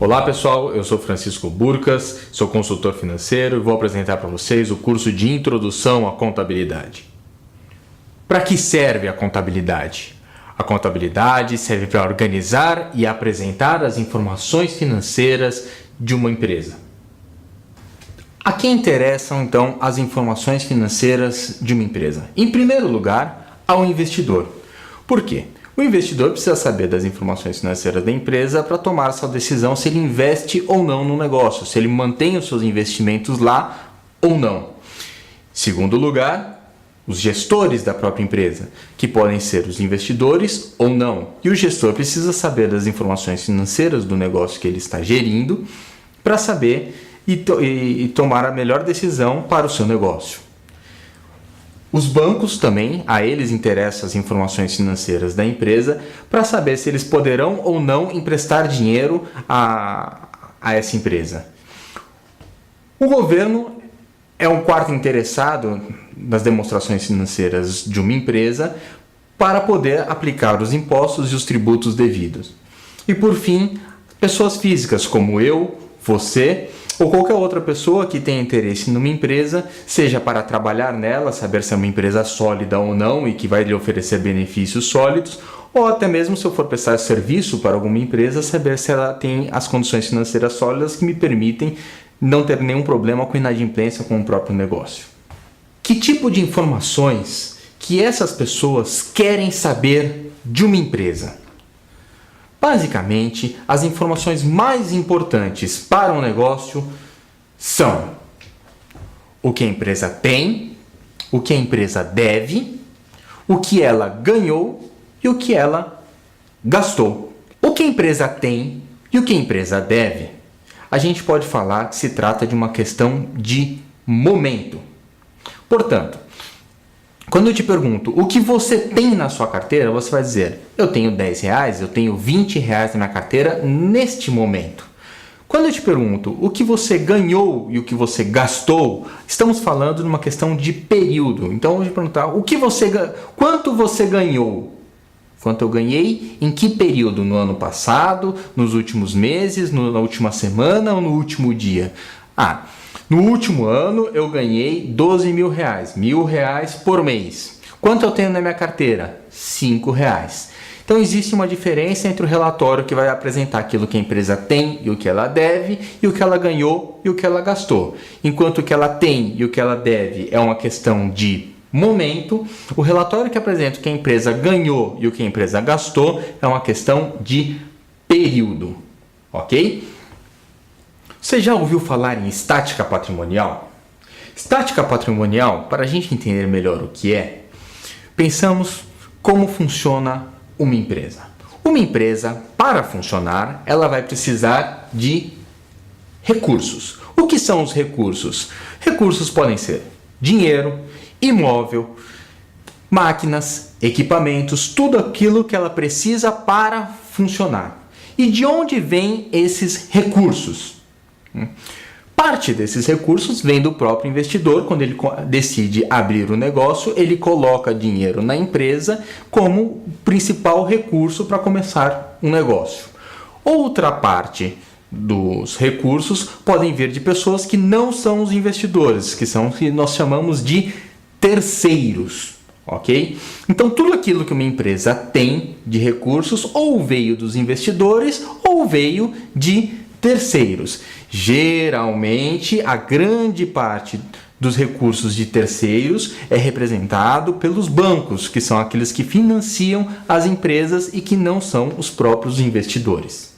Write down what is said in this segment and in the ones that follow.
Olá pessoal, eu sou Francisco Burcas, sou consultor financeiro e vou apresentar para vocês o curso de Introdução à Contabilidade. Para que serve a contabilidade? A contabilidade serve para organizar e apresentar as informações financeiras de uma empresa. A quem interessam então as informações financeiras de uma empresa? Em primeiro lugar, ao investidor. Por quê? O investidor precisa saber das informações financeiras da empresa para tomar sua decisão se ele investe ou não no negócio, se ele mantém os seus investimentos lá ou não. Segundo lugar, os gestores da própria empresa, que podem ser os investidores ou não. E o gestor precisa saber das informações financeiras do negócio que ele está gerindo para saber e tomar a melhor decisão para o seu negócio. Os bancos também, a eles interessam as informações financeiras da empresa para saber se eles poderão ou não emprestar dinheiro a essa empresa. O governo é um quarto interessado nas demonstrações financeiras de uma empresa para poder aplicar os impostos e os tributos devidos. E por fim, pessoas físicas como eu, você ou qualquer outra pessoa que tenha interesse numa empresa, seja para trabalhar nela, saber se é uma empresa sólida ou não e que vai lhe oferecer benefícios sólidos, ou até mesmo se eu for prestar serviço para alguma empresa, saber se ela tem as condições financeiras sólidas que me permitem não ter nenhum problema com inadimplência com o próprio negócio. Que tipo de informações que essas pessoas querem saber de uma empresa? Basicamente, as informações mais importantes para um negócio são o que a empresa tem, o que a empresa deve, o que ela ganhou e o que ela gastou. O que a empresa tem e o que a empresa deve, a gente pode falar que se trata de uma questão de momento. Portanto, quando eu te pergunto o que você tem na sua carteira, você vai dizer, eu tenho R$10, eu tenho R$20 na minha carteira neste momento. Quando eu te pergunto o que você ganhou e o que você gastou, estamos falando de uma questão de período. Então eu vou te perguntar, quanto você ganhou? Quanto eu ganhei? Em que período? No ano passado, nos últimos meses, na última semana ou no último dia? No último ano eu ganhei R$12 mil, R$1.000 por mês. Quanto eu tenho na minha carteira? R$5. Então existe uma diferença entre o relatório que vai apresentar aquilo que a empresa tem e o que ela deve, e o que ela ganhou e o que ela gastou. Enquanto o que ela tem e o que ela deve é uma questão de momento, o relatório que apresenta o que a empresa ganhou e o que a empresa gastou é uma questão de período. Ok? Você já ouviu falar em estática patrimonial? Estática patrimonial, para a gente entender melhor o que é, pensamos como funciona uma empresa. Uma empresa, para funcionar, ela vai precisar de recursos. O que são os recursos? Recursos podem ser dinheiro, imóvel, máquinas, equipamentos, tudo aquilo que ela precisa para funcionar. E de onde vêm esses recursos? Parte desses recursos vem do próprio investidor. Quando ele decide abrir o negócio, ele coloca dinheiro na empresa como principal recurso para começar um negócio. Outra parte dos recursos podem vir de pessoas que não são os investidores, que nós chamamos de terceiros. Ok? Então tudo aquilo que uma empresa tem de recursos ou veio dos investidores ou veio de terceiros. Geralmente, a grande parte dos recursos de terceiros é representado pelos bancos, que são aqueles que financiam as empresas e que não são os próprios investidores.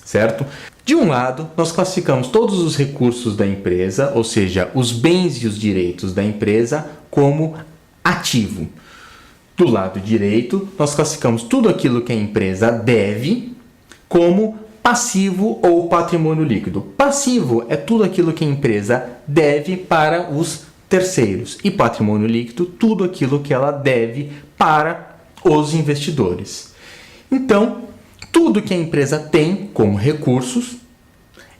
Certo? De um lado, nós classificamos todos os recursos da empresa, ou seja, os bens e os direitos da empresa, como ativo. Do lado direito, nós classificamos tudo aquilo que a empresa deve como passivo ou patrimônio líquido. Passivo é tudo aquilo que a empresa deve para os terceiros. E patrimônio líquido, tudo aquilo que ela deve para os investidores. Então, tudo que a empresa tem como recursos,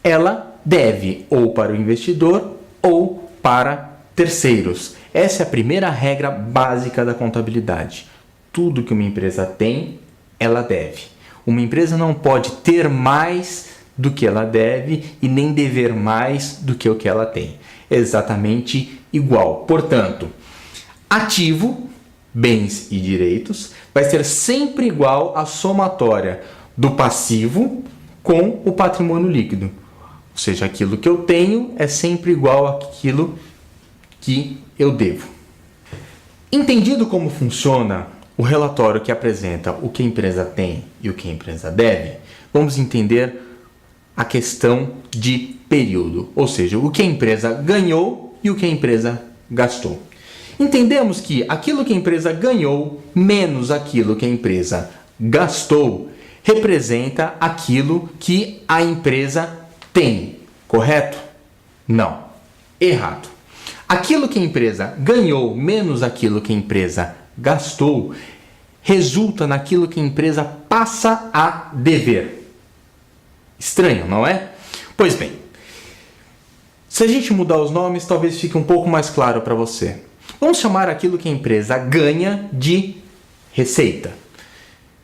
ela deve ou para o investidor ou para terceiros. Essa é a primeira regra básica da contabilidade. Tudo que uma empresa tem, ela deve. Uma empresa não pode ter mais do que ela deve e nem dever mais do que o que ela tem. É exatamente igual. Portanto, ativo, bens e direitos, vai ser sempre igual à somatória do passivo com o patrimônio líquido. Ou seja, aquilo que eu tenho é sempre igual àquilo que eu devo. Entendido como funciona o relatório que apresenta o que a empresa tem e o que a empresa deve, vamos entender a questão de período, ou seja, o que a empresa ganhou e o que a empresa gastou. Entendemos que aquilo que a empresa ganhou menos aquilo que a empresa gastou representa aquilo que a empresa tem, correto? Não, errado. Aquilo que a empresa ganhou menos aquilo que a empresa gastou resulta naquilo que a empresa passa a dever. Estranho, não é? Pois bem, se a gente mudar os nomes, talvez fique um pouco mais claro para você. Vamos chamar aquilo que a empresa ganha de receita.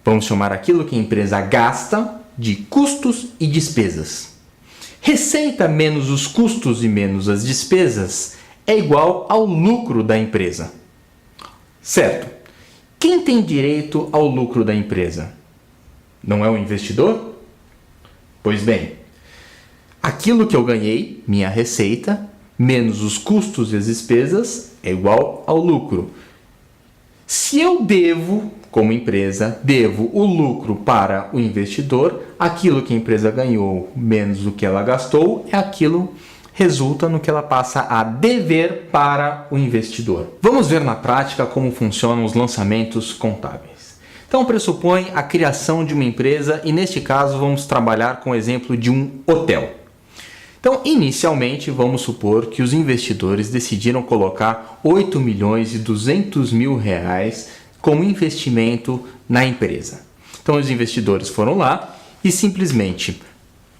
Vamos chamar aquilo que a empresa gasta de custos e despesas. Receita menos os custos e menos as despesas é igual ao lucro da empresa. Certo? Quem tem direito ao lucro da empresa? Não é o investidor? Pois bem, aquilo que eu ganhei, minha receita, menos os custos e as despesas, é igual ao lucro. Se eu devo, como empresa, devo o lucro para o investidor, aquilo que a empresa ganhou menos o que ela gastou, é aquilo resulta no que ela passa a dever para o investidor. Vamos ver na prática como funcionam os lançamentos contábeis. Então pressupõe a criação de uma empresa e neste caso vamos trabalhar com o exemplo de um hotel. Então, inicialmente, vamos supor que os investidores decidiram colocar 8 milhões e 200 mil reais como investimento na empresa. Então, os investidores foram lá e simplesmente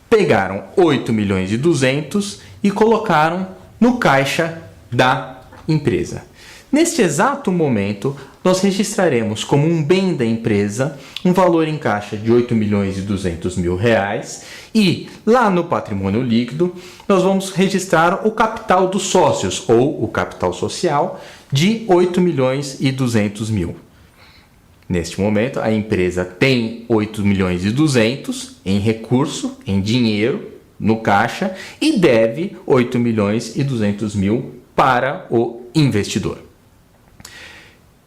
pegaram 8 milhões e 200 e colocaram no caixa da empresa. Neste exato momento, nós registraremos como um bem da empresa um valor em caixa de 8 milhões e 200 mil reais e lá no patrimônio líquido nós vamos registrar o capital dos sócios ou o capital social de 8 milhões e 200 mil. Neste momento, a empresa tem 8 milhões e 200 em recurso, em dinheiro, no caixa e deve 8 milhões e 200 mil para o investidor.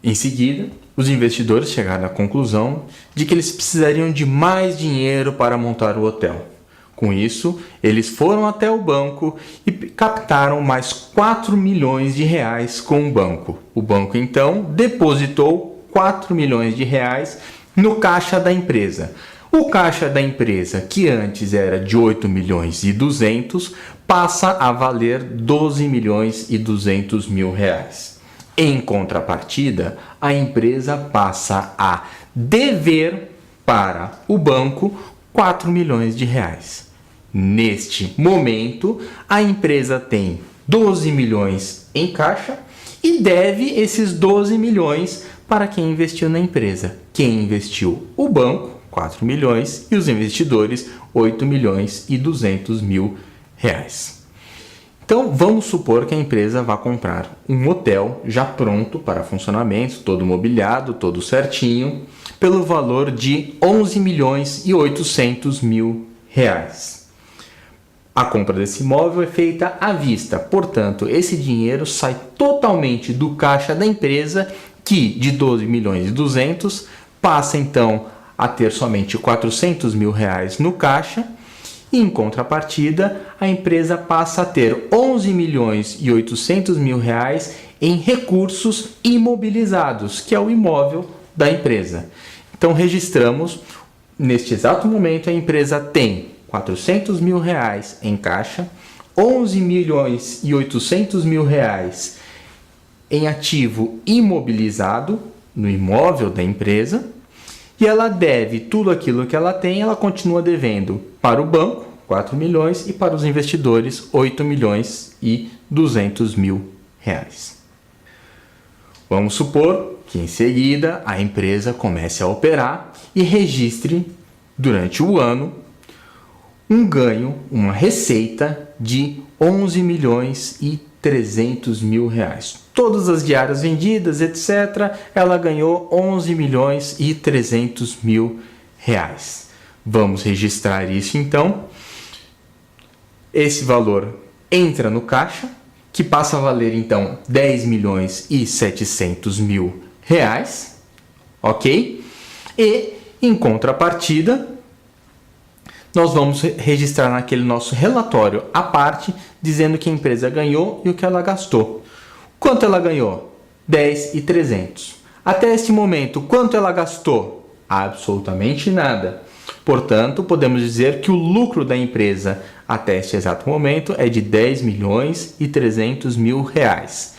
Em seguida, os investidores chegaram à conclusão de que eles precisariam de mais dinheiro para montar o hotel. Com isso, eles foram até o banco e captaram mais 4 milhões de reais com o banco. O banco, então, depositou 4 milhões de reais no caixa da empresa. O caixa da empresa, que antes era de 8 milhões e 200, passa a valer 12 milhões e 200 mil reais. Em contrapartida, a empresa passa a dever para o banco 4 milhões de reais. Neste momento, a empresa tem 12 milhões em caixa e deve esses 12 milhões para quem investiu na empresa. Quem investiu? O banco, 4 milhões, e os investidores, 8 milhões e 200 mil reais. Então, vamos supor que a empresa vá comprar um hotel já pronto para funcionamento, todo mobiliado, todo certinho, pelo valor de 11 milhões e 800 mil reais. A compra desse imóvel é feita à vista, portanto, esse dinheiro sai totalmente do caixa da empresa, que de 12 milhões e 200 passa então a ter somente 400 mil reais no caixa. E, em contrapartida, a empresa passa a ter 11 milhões e 800 mil reais em recursos imobilizados, que é o imóvel da empresa. Então, registramos, neste exato momento, a empresa tem 400 mil reais em caixa, 11 milhões e 800 mil reais em ativo imobilizado, no imóvel da empresa, e ela deve tudo aquilo que ela tem, ela continua devendo para o banco, 4 milhões, e para os investidores, 8 milhões e 200 mil reais. Vamos supor que em seguida a empresa comece a operar e registre durante o ano um ganho, uma receita de 11 milhões e 300 mil reais. Todas as diárias vendidas, etc., ela ganhou 11 milhões e 300 mil reais. Vamos registrar isso então. Esse valor entra no caixa, que passa a valer então 10 milhões e 700 mil reais, ok? E em contrapartida, nós vamos registrar naquele nosso relatório à parte, dizendo que a empresa ganhou e o que ela gastou. Quanto ela ganhou? 10.300. Até este momento, quanto ela gastou? Absolutamente nada. Portanto, podemos dizer que o lucro da empresa até este exato momento é de 10 milhões e 300 mil reais.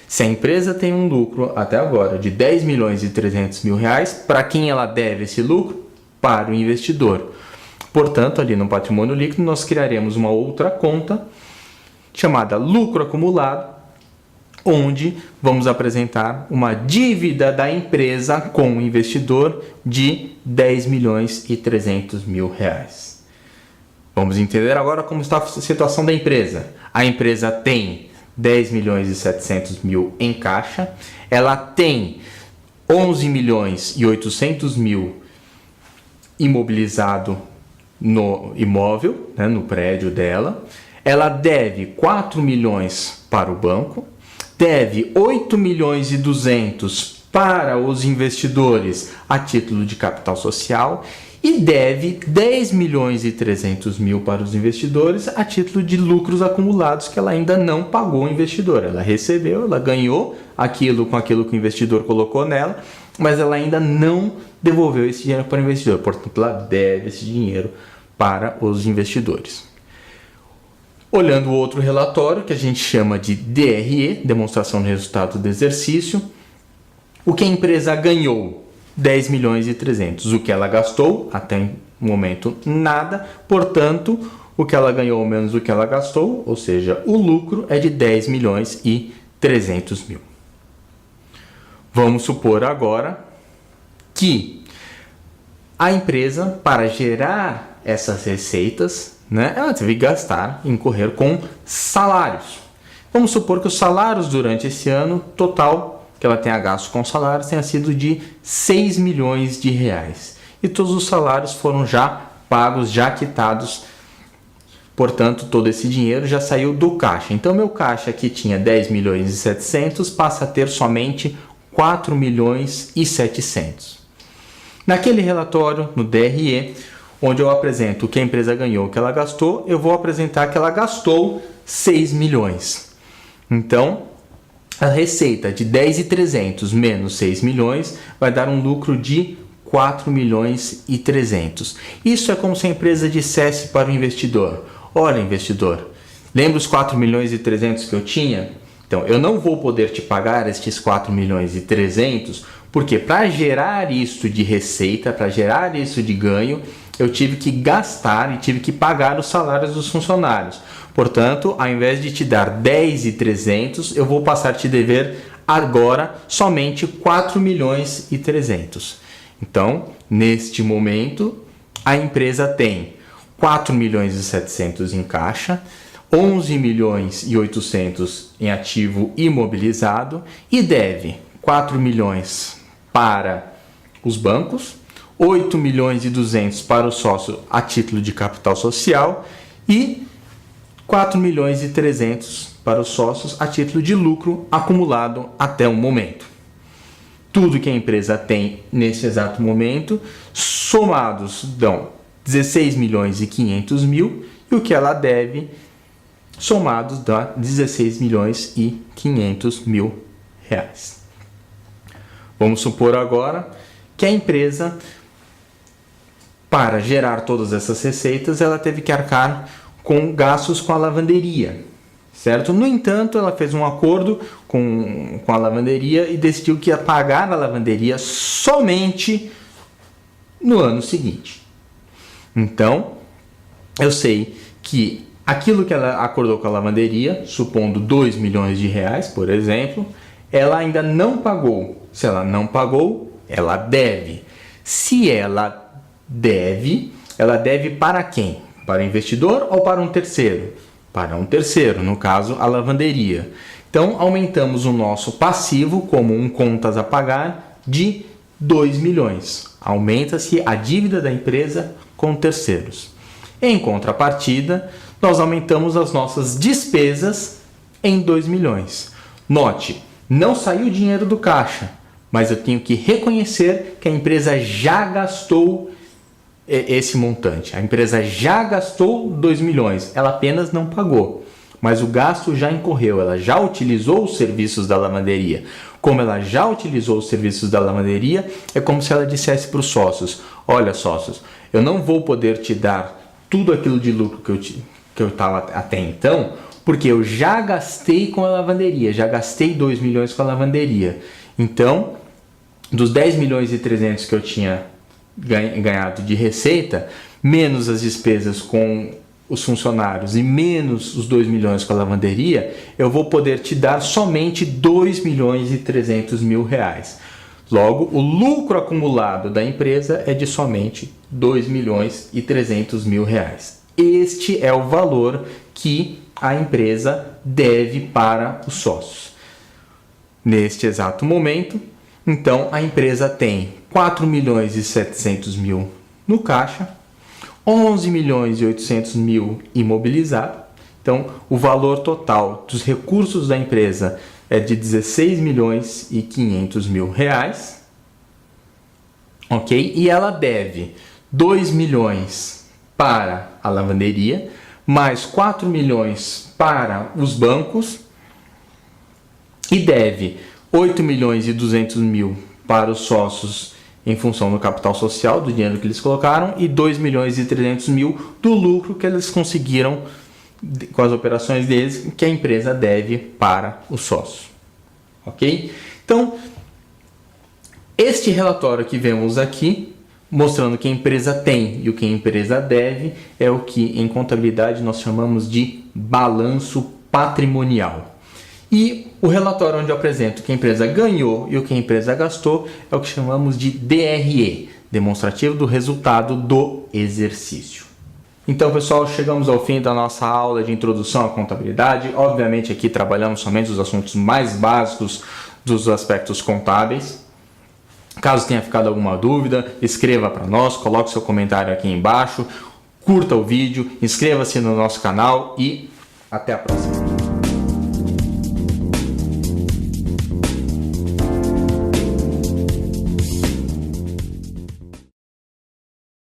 Se a empresa tem um lucro até agora de 10 milhões e 300 mil reais, para quem ela deve esse lucro? Para o investidor. Portanto, ali no patrimônio líquido, nós criaremos uma outra conta chamada lucro acumulado, onde vamos apresentar uma dívida da empresa com o investidor de 10 milhões e 300 mil reais. Vamos entender agora como está a situação da empresa. A empresa tem 10 milhões e 700 mil em caixa, ela tem 11 milhões e 800 mil imobilizado no imóvel, né, no prédio dela. Ela deve 4 milhões para o banco, deve 8 milhões e 200 para os investidores a título de capital social e deve 10 milhões e 300 mil para os investidores a título de lucros acumulados que ela ainda não pagou ao investidor. Ela recebeu, ela ganhou aquilo com aquilo que o investidor colocou nela, mas ela ainda não devolveu esse dinheiro para o investidor. Portanto, ela deve esse dinheiro para os investidores. Olhando o outro relatório, que a gente chama de DRE, Demonstração de Resultado do Exercício, o que a empresa ganhou? 10 milhões e 300. O que ela gastou? Até o momento, nada. Portanto, o que ela ganhou menos o que ela gastou, ou seja, o lucro é de 10 milhões e 300 mil. Vamos supor agora que a empresa, para gerar essas receitas, né, ela teve que gastar, incorrer com salários. Vamos supor que os salários durante esse ano total que ela tenha gasto com salários tenha sido de 6 milhões de reais. E todos os salários foram já pagos, já quitados. Portanto, todo esse dinheiro já saiu do caixa. Então, meu caixa que tinha 10 milhões e 700 passa a ter somente 4 milhões e 700. Naquele relatório, no DRE, onde eu apresento o que a empresa ganhou, o que ela gastou, eu vou apresentar que ela gastou 6 milhões. Então, a receita de 10.300 menos 6 milhões vai dar um lucro de 4 milhões e 300. Isso é como se a empresa dissesse para o investidor: olha, investidor, lembra os 4 milhões e 300 que eu tinha? Então, eu não vou poder te pagar estes 4 milhões e 300, porque para gerar isso de receita, para gerar isso de ganho, eu tive que gastar e tive que pagar os salários dos funcionários. Portanto, ao invés de te dar 10.300, eu vou passar a te dever agora somente 4 milhões e 300. Então, neste momento, a empresa tem 4 milhões e 700 em caixa, 11 milhões e 800 em ativo imobilizado e deve 4 milhões para os bancos, 8 milhões e 200 para o sócio a título de capital social e 4 milhões e 300 para os sócios a título de lucro acumulado até o momento. Tudo que a empresa tem nesse exato momento, somados, dão 16 milhões e 500 mil e o que ela deve, somados, dá 16 milhões e 500 mil reais. Vamos supor agora que a empresa, para gerar todas essas receitas, ela teve que arcar com gastos com a lavanderia, certo? No entanto, ela fez um acordo com a lavanderia e decidiu que ia pagar a lavanderia somente no ano seguinte. Então, eu sei que aquilo que ela acordou com a lavanderia, supondo 2 milhões de reais, por exemplo, ela ainda não pagou. Se ela não pagou, ela deve. Se ela deve para quem? Para o investidor ou para um terceiro? Para um terceiro, no caso, a lavanderia. Então, aumentamos o nosso passivo, como um contas a pagar, de 2 milhões. Aumenta-se a dívida da empresa com terceiros. Em contrapartida, nós aumentamos as nossas despesas em 2 milhões. Note, não saiu dinheiro do caixa, mas eu tenho que reconhecer que a empresa já gastou esse montante. A empresa já gastou 2 milhões, ela apenas não pagou. Mas o gasto já incorreu, ela já utilizou os serviços da lavanderia. Como ela já utilizou os serviços da lavanderia, é como se ela dissesse para os sócios: olha, sócios, eu não vou poder te dar tudo aquilo de lucro que eu estava até então, porque eu já gastei com a lavanderia, já gastei 2 milhões com a lavanderia. Então, dos 10 milhões e 300 que eu tinha ganhado de receita, menos as despesas com os funcionários e menos os 2 milhões com a lavanderia, eu vou poder te dar somente 2 milhões e 300 mil reais. Logo, o lucro acumulado da empresa é de somente 2 milhões e 300 mil reais. Este é o valor que a empresa deve para os sócios. Neste exato momento, então, a empresa tem 4 milhões e 700 mil no caixa, 11 milhões e 800 mil imobilizado. Então, o valor total dos recursos da empresa é de 16 milhões e 500 mil reais. Ok? E ela deve 2 milhões para a lavanderia, mais 4 milhões para os bancos e deve 8 milhões e 200 mil para os sócios em função do capital social, do dinheiro que eles colocaram, e 2 milhões e 300 mil do lucro que eles conseguiram com as operações deles, que a empresa deve para os sócios. Ok? Então, este relatório que vemos aqui, mostrando o que a empresa tem e o que a empresa deve, é o que em contabilidade nós chamamos de balanço patrimonial. E o relatório onde eu apresento o que a empresa ganhou e o que a empresa gastou é o que chamamos de DRE, demonstrativo do resultado do exercício. Então, pessoal, chegamos ao fim da nossa aula de introdução à contabilidade. Obviamente, aqui trabalhamos somente os assuntos mais básicos dos aspectos contábeis. Caso tenha ficado alguma dúvida, escreva para nós, coloque seu comentário aqui embaixo, curta o vídeo, inscreva-se no nosso canal e até a próxima.